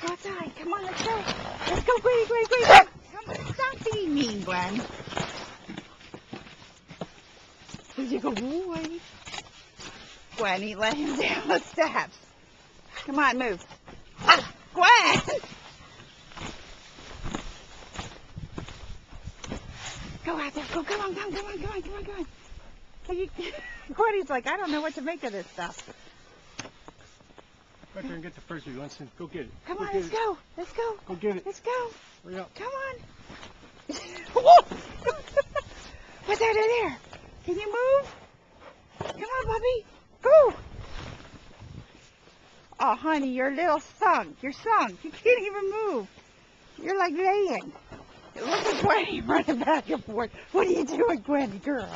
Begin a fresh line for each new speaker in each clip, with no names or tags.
go outside. Come on, let's go. Let's go, Gwenny, Gwenny, Gwenny. Come on, stop being mean, Gwen. There you go, boy. Gwenny, let him down the steps. Come on, move. Ah, Gwen! Go out there. Go, come on, come on, come on, come on, come on, come on. Gwenny's like, I don't know what to make of this stuff.
Go out there and get the frisbee, Winston. Go get it.
Come on, let's go. Let's go.
Go get it.
Let's go.
Hurry up.
Come on. Whoa! What's out of there? Can you move? Come on, puppy. Go. Oh, honey, you're a little sunk. You're sunk. You can't even move. You're like laying. Look at Gwenny running back and forth. What are you doing, Gwenny, girl?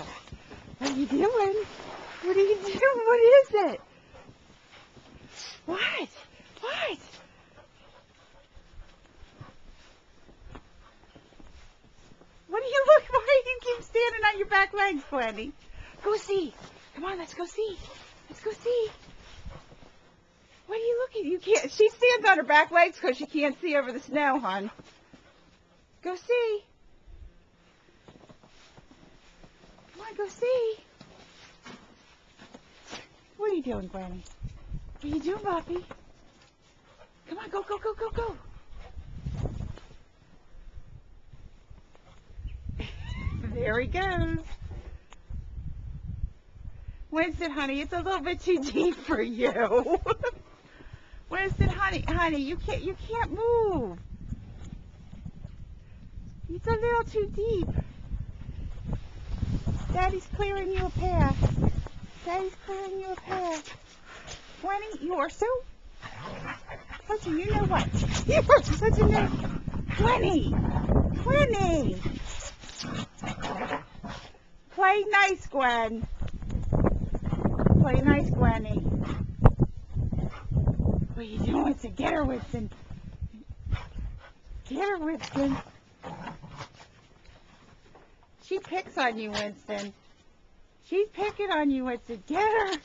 What are you doing? What are you doing? What is it? What? What? What are you looking? Why do you keep standing on your back legs, Gwenny? Go see. Come on, let's go see. Let's go see. What are you looking? You can't. She stands on her back legs because she can't see over the snow, hon. Go see. Come on, go see. What are you doing, Gwenny? What are you doing, Poppy? Come on, go, go, go, go, go. There he goes. Winston, honey, it's a little bit too deep for you. Winston, honey, you can't move. It's a little too deep. Daddy's clearing you a path. Daddy's clearing you a path. Gwenny, you are so... You know what? You are such a nice... Gwenny! Gwenny! Play nice, Gwen. Play nice, Gwenny. What are you doing, Winston? Get her, Winston. Get her, Winston. She picks on you, Winston. She's picking on you, Winston. Get her.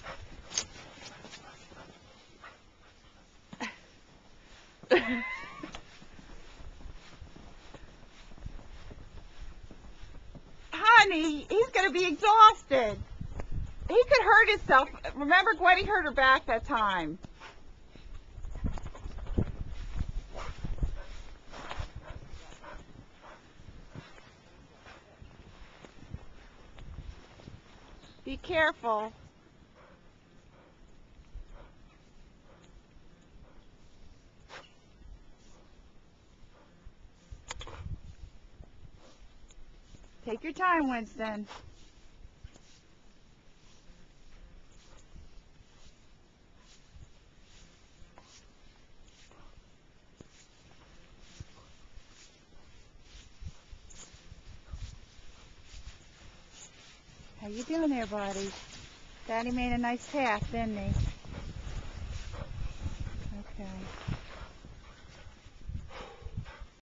Honey, he's going to be exhausted. He could hurt himself. Remember, Gwenny hurt her back that time. Be careful. Take your time, Winston. How you doing there, buddy? Daddy made a nice path, didn't he?